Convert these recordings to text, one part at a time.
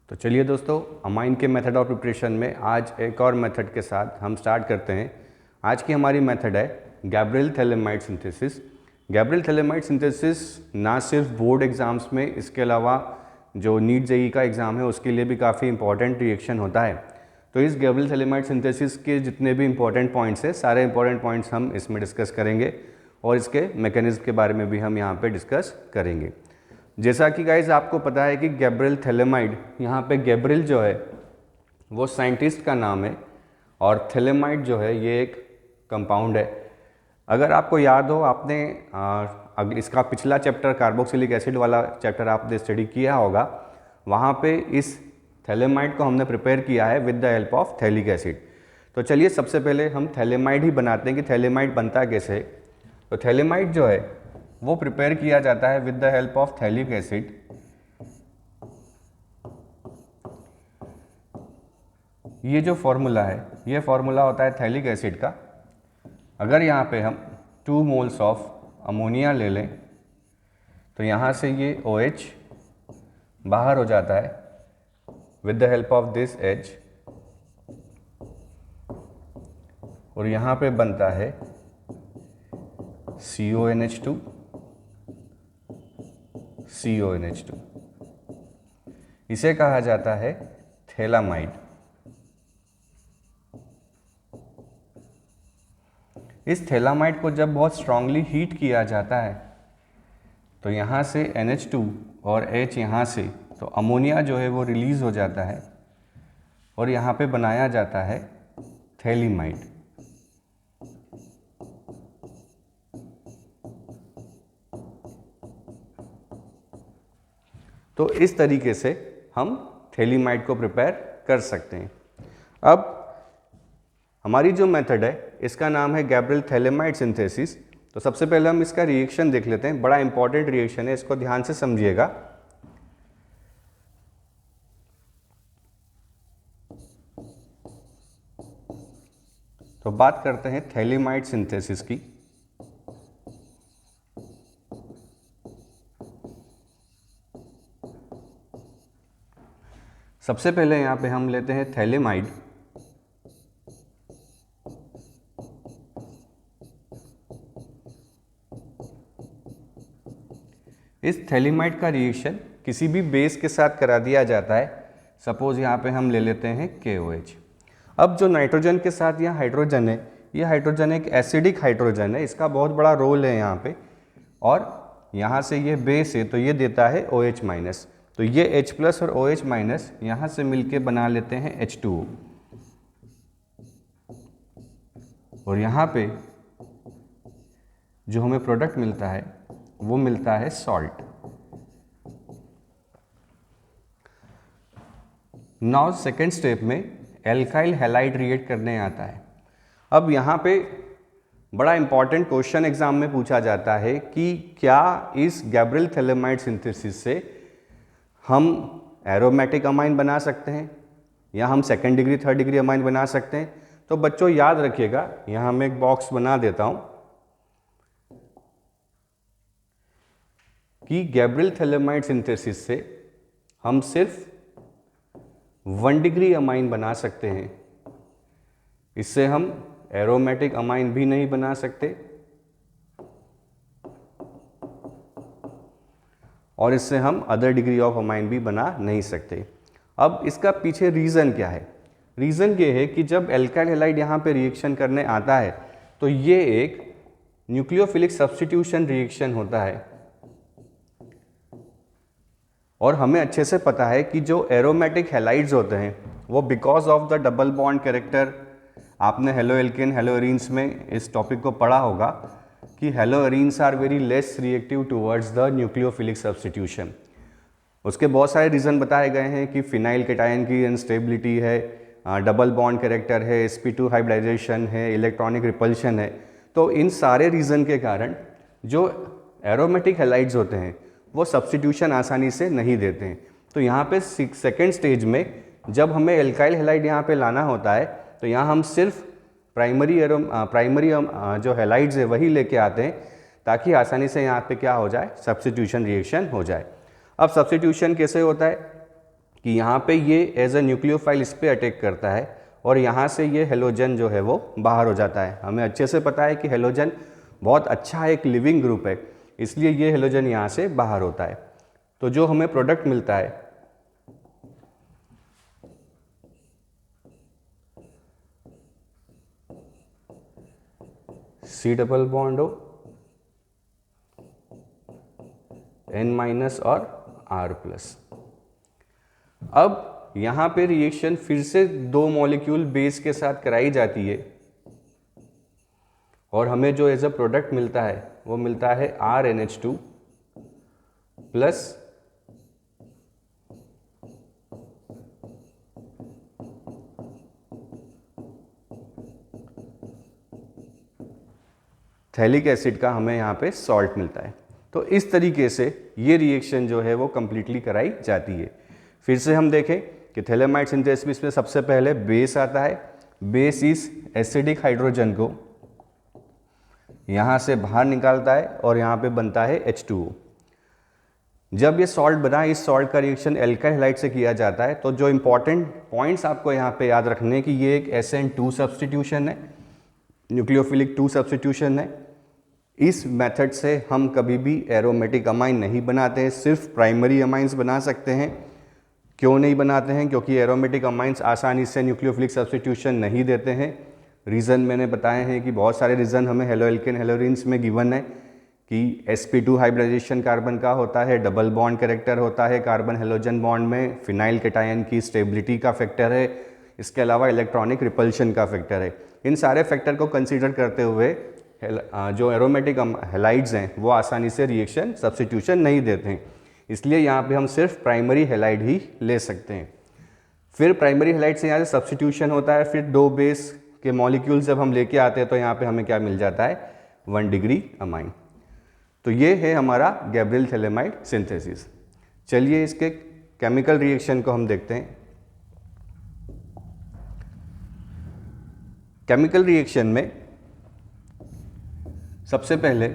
तो चलिए दोस्तों, अमाइन के मेथड ऑफ प्रिपरेशन में आज एक और मेथड के साथ हम स्टार्ट करते हैं। आज की हमारी मेथड है Gabriel phthalimide synthesis. Gabriel phthalimide synthesis ना सिर्फ बोर्ड एग्ज़ाम्स में, इसके अलावा जो नीट जेईई का एग्ज़ाम है उसके लिए भी काफ़ी इंपॉर्टेंट रिएक्शन होता है। तो इस गैब्रियल थैलेमाइड सिंथेसिस के जितने भी इंपॉर्टेंट पॉइंट्स हैं, सारे इंपॉर्टेंट पॉइंट्स हम इसमें डिस्कस करेंगे और इसके मैकेनिज्म के बारे में भी हम यहाँ पे डिस्कस करेंगे। जैसा कि गाइज आपको पता है कि गैब्रियल थैलेमाइड, यहाँ पे गैब्रियल जो है वो साइंटिस्ट का नाम है और थैलेमाइड जो है ये एक कंपाउंड है। अगर आपको याद हो, आपने इसका पिछला चैप्टर कार्बोक्सिलिक एसिड वाला चैप्टर आपने स्टडी किया होगा, वहाँ पे इस थैलेमाइड को हमने प्रिपेयर किया है with the help of phthalic acid. तो चलिए सबसे पहले हम थैलेमाइड ही बनाते हैं कि थैलेमाइड बनता कैसे है। तो थैलेमाइड जो है वो प्रिपेयर किया जाता है with the help of phthalic acid. ये जो फॉर्मूला है, ये फॉर्मूला होता है थैलिक एसिड का। अगर यहाँ पे हम 2 मोल्स ऑफ अमोनिया ले लें तो यहाँ से ये OH बाहर हो जाता है with the help of this H, और यहाँ पे बनता है CONH2, CONH2। इसे कहा जाता है थैलामाइड। इस थैलामाइड को जब बहुत स्ट्रांगली हीट किया जाता है तो यहाँ से NH2 और H यहाँ से, तो अमोनिया जो है वो रिलीज हो जाता है और यहाँ पे बनाया जाता है थैलीमाइड। तो इस तरीके से हम थैलीमाइड को प्रिपेयर कर सकते हैं। अब हमारी जो मेथड है इसका नाम है गैब्रियल थैलेमाइड सिंथेसिस। तो सबसे पहले हम इसका रिएक्शन देख लेते हैं। बड़ा इंपॉर्टेंट रिएक्शन है, इसको ध्यान से समझिएगा। तो बात करते हैं थैलेमाइड सिंथेसिस की। सबसे पहले यहाँ पे हम लेते हैं थैलेमाइड। इस थैलेमाइड का रिएक्शन किसी भी बेस के साथ करा दिया जाता है। सपोज यहाँ पे हम ले लेते हैं KOH। अब जो नाइट्रोजन के साथ यहाँ हाइड्रोजन है, ये हाइड्रोजन एक एसिडिक हाइड्रोजन है, इसका बहुत बड़ा रोल है यहाँ पे। और यहाँ से ये बेस है तो ये देता है OH-। तो ये H+ और OH- यहाँ से मिलके बना लेते हैं H2O, और यहाँ पे जो हमें प्रोडक्ट मिलता है वो मिलता है सॉल्ट। नाउ सेकेंड स्टेप में एल्काइल हैलाइड रिएक्ट करने आता है। अब यहाँ पे बड़ा इंपॉर्टेंट क्वेश्चन एग्जाम में पूछा जाता है कि क्या इस गैब्रियल थैलेमाइड सिंथेसिस से हम एरोमेटिक अमाइन बना सकते हैं या हम second degree third degree amine बना सकते हैं। तो बच्चों याद रखिएगा, यहाँ मैं एक बॉक्स बना देता हूँ कि गैब्रियल थैलेमाइड सिंथेसिस से हम सिर्फ 1 डिग्री अमाइन बना सकते हैं। इससे हम एरोमेटिक अमाइन भी नहीं बना सकते और इससे हम अदर डिग्री ऑफ अमाइन भी बना नहीं सकते। अब इसका पीछे रीज़न क्या है? रीज़न ये है कि जब एल्काइल हैलाइड यहाँ पे रिएक्शन करने आता है तो ये एक न्यूक्लियोफिलिक सब्स्टिट्यूशन रिएक्शन होता है, और हमें अच्छे से पता है कि जो एरोमेटिक हैलाइड्स होते हैं वो because of the double bond character, आपने हेलोएल्केन हेलोएरीन्स में इस टॉपिक को पढ़ा होगा कि haloarenes are very less reactive towards the nucleophilic substitution. उसके बहुत सारे रीज़न बताए गए हैं कि फिनाइल कैटायन की अनस्टेबिलिटी है, डबल बॉन्ड कैरेक्टर है, sp2 हाइब्रिडाइजेशन है, इलेक्ट्रॉनिक रिपल्शन है। तो इन सारे रीज़न के कारण जो एरोमेटिक हैलाइड्स होते हैं वो सब्स्टिट्यूशन आसानी से नहीं देते हैं। तो यहाँ पे सेकेंड स्टेज में जब हमें एल्काइल हैलाइड यहाँ पे लाना होता है तो यहाँ हम सिर्फ प्राइमरी जो हैलाइड्स है वही लेके आते हैं ताकि आसानी से यहाँ पे क्या हो जाए, सब्स्टिट्यूशन रिएक्शन हो जाए। अब सब्स्टिट्यूशन कैसे होता है कि यहाँ पे ये एज अ न्यूक्लियोफाइल इस पे अटैक करता है और यहाँ से ये हेलोजन जो है वो बाहर हो जाता है। हमें अच्छे से पता है कि हेलोजन बहुत अच्छा एक लिविंग ग्रुप है, इसलिए ये हेलोजन यहाँ से बाहर होता है। तो जो हमें प्रोडक्ट मिलता है C double bond O N- और R+। अब यहाँ पे रिएक्शन फिर से दो मॉलिक्यूल बेस के साथ कराई जाती है और हमें जो एज अ प्रोडक्ट मिलता है वो मिलता है RNH2 प्लस थैलिक एसिड का हमें यहाँ पे सॉल्ट मिलता है। तो इस तरीके से ये रिएक्शन जो है वो कंप्लीटली कराई जाती है। फिर से हम देखें कि थैलेमाइड सिंथेसिस में सबसे पहले बेस आता है। बेस इस एसिडिक हाइड्रोजन को यहाँ से बाहर निकालता है और यहाँ पे बनता है H2O। जब ये सॉल्ट बना, इस सॉल्ट का रिएक्शन एल्काइल हैलाइड से किया जाता है। तो जो इंपॉर्टेंट पॉइंट्स आपको यहाँ पे याद रखने कि ये एक SN2 सब्सटीट्यूशन है, न्यूक्लियोफिलिक 2 सब्सटीट्यूशन है। इस मेथड से हम कभी भी एरोमेटिक अमाइन नहीं बनाते हैं, सिर्फ प्राइमरी अमाइंस बना सकते हैं। क्यों नहीं बनाते हैं? क्योंकि एरोमेटिक अमाइंस आसानी से न्यूक्लियोफिलिक सब्सटीट्यूशन नहीं देते हैं। रीज़न मैंने बताए हैं कि बहुत सारे रीज़न हमें हेलोएल्केन हेलोरिन्स में गिवन है कि sp2 हाइब्रिडाइजेशन कार्बन का होता है, डबल बॉन्ड कैरेक्टर होता है कार्बन हेलोजन बॉन्ड में, फिनाइल कैटायन की स्टेबिलिटी का फैक्टर है, इसके अलावा इलेक्ट्रॉनिक रिपल्शन का फैक्टर है। इन सारे फैक्टर को कंसीडर करते हुए जो एरोमेटिक हेलाइड्स हैं वो आसानी से रिएक्शन सब्सटीट्यूशन नहीं देते हैं, इसलिए यहाँ पे हम सिर्फ प्राइमरी हेलाइड ही ले सकते हैं। फिर प्राइमरी हेलाइड से यहाँ से सब्सटीट्यूशन होता है। फिर दो बेस के मॉलिक्यूल जब हम लेके आते हैं तो यहाँ पे हमें क्या मिल जाता है? 1 डिग्री अमाइन। तो ये है हमारा गैब्रिएल थैलेमाइड सिंथेसिस। चलिए इसके केमिकल रिएक्शन को हम देखते हैं। केमिकल रिएक्शन में सबसे पहले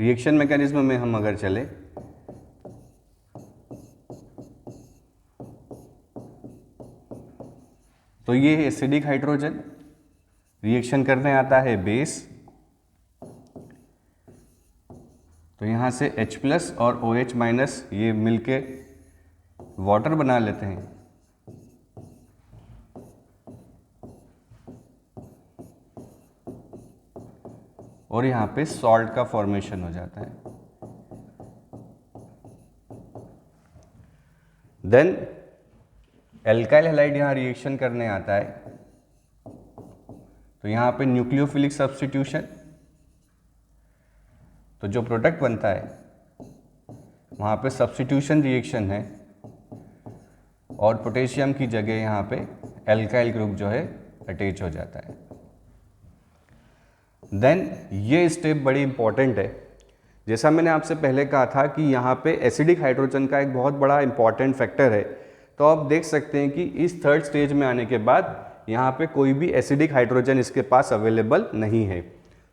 रिएक्शन मैकेनिज्म में हम अगर चले तो ये एसिडिक हाइड्रोजन रिएक्शन करने आता है बेस, तो यहाँ से H+ और OH- ये मिलके वाटर बना लेते हैं। और यहाँ पे सॉल्ट का फॉर्मेशन हो जाता है। देन एल्काइल हैलाइड यहाँ रिएक्शन करने आता है, तो यहाँ पे न्यूक्लियोफिलिक सब्सटीट्यूशन, तो जो प्रोडक्ट बनता है वहाँ पे सब्सटीट्यूशन रिएक्शन है और पोटेशियम की जगह यहाँ पे एल्काइल ग्रुप जो है अटैच हो जाता है। देन ये स्टेप बड़ी इंपॉर्टेंट है। जैसा मैंने आपसे पहले कहा था कि यहाँ पे एसिडिक हाइड्रोजन का एक बहुत बड़ा इंपॉर्टेंट फैक्टर है, तो आप देख सकते हैं कि इस थर्ड स्टेज में आने के बाद यहाँ पे कोई भी एसिडिक हाइड्रोजन इसके पास अवेलेबल नहीं है।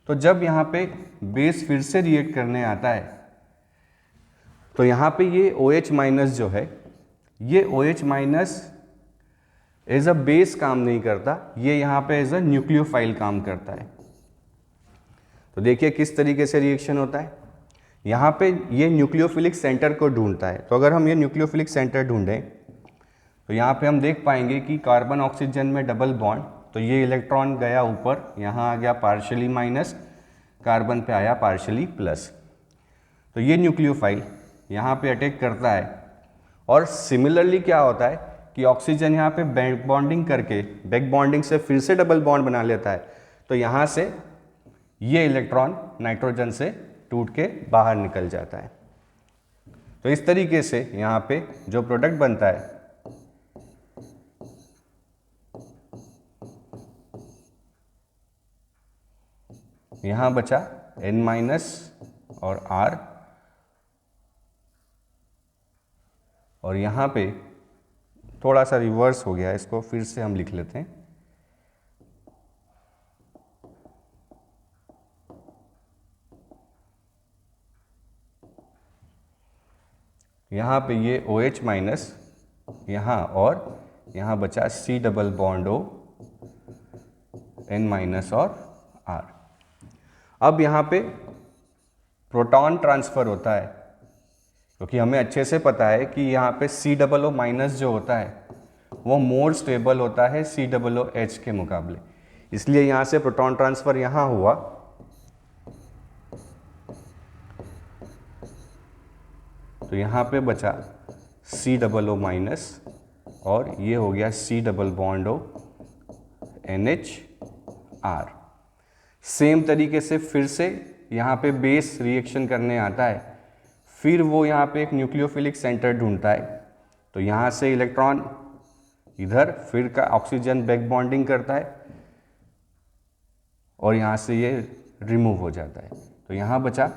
तो जब यहाँ पे बेस फिर से रिएक्ट करने आता है तो यहाँ पे ये OH- जो है, ये OH- एज अ बेस काम नहीं करता, ये यहाँ पे एज अ न्यूक्लियोफाइल काम करता है। तो देखिए किस तरीके से रिएक्शन होता है। यहाँ पे ये न्यूक्लियोफिलिक सेंटर को ढूंढता है। तो अगर हम ये न्यूक्लियोफिलिक सेंटर ढूंढें तो यहाँ पे हम देख पाएंगे कि कार्बन ऑक्सीजन में डबल बॉन्ड, तो ये इलेक्ट्रॉन गया ऊपर, यहाँ आ गया पार्शियली माइनस, कार्बन पे आया पार्शियली प्लस। तो ये न्यूक्लियोफाइल यहाँ पे अटैक करता है और सिमिलरली क्या होता है कि ऑक्सीजन यहाँ पे बैक बॉन्डिंग करके, बैक बॉन्डिंग से फिर से डबल बॉन्ड बना लेता है। तो यहाँ से ये इलेक्ट्रॉन नाइट्रोजन से टूट के बाहर निकल जाता है। तो इस तरीके से यहाँ पे जो प्रोडक्ट बनता है यहाँ बचा N- और R, और यहाँ पे थोड़ा सा रिवर्स हो गया, इसको फिर से हम लिख लेते हैं। यहाँ पे ये OH- यहाँ और यहाँ बचा C double bond O N minus और R। अब यहाँ पे प्रोटॉन ट्रांसफ़र होता है, क्योंकि हमें अच्छे से पता है कि यहाँ पे C डबल O माइनस जो होता है वो मोर स्टेबल होता है C डबल O H के मुकाबले, इसलिए यहाँ से प्रोटॉन ट्रांसफ़र यहाँ हुआ। तो यहाँ पे बचा C डबल O माइनस और ये हो गया C double bond O NH R। Same तरीके से फिर से यहाँ पे बेस रिएक्शन करने आता है, फिर वो यहाँ पे एक न्यूक्लियोफिलिक सेंटर ढूंढता है। तो यहाँ से इलेक्ट्रॉन इधर फिर का ऑक्सीजन बैक बॉन्डिंग करता है और यहाँ से ये रिमूव हो जाता है। तो यहाँ बचा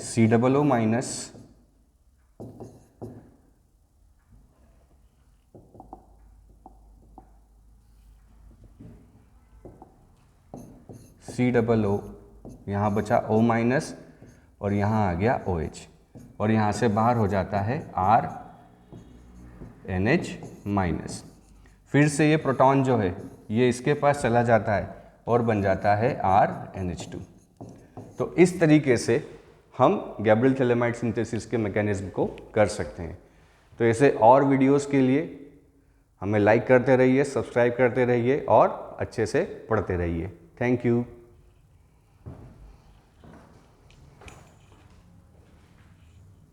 C double O minus C double O, यहाँ बचा O माइनस और यहाँ आ गया OH और यहाँ से बाहर हो जाता है R NH माइनस। फिर से ये प्रोटॉन जो है ये इसके पास चला जाता है और बन जाता है R NH2। तो इस तरीके से हम गैब्रियल थैलेमाइड सिंथेसिस के मैकेनिज्म को कर सकते हैं। तो ऐसे और वीडियोस के लिए हमें लाइक करते रहिए, सब्सक्राइब करते रहिए और अच्छे से पढ़ते रहिए। Thank you.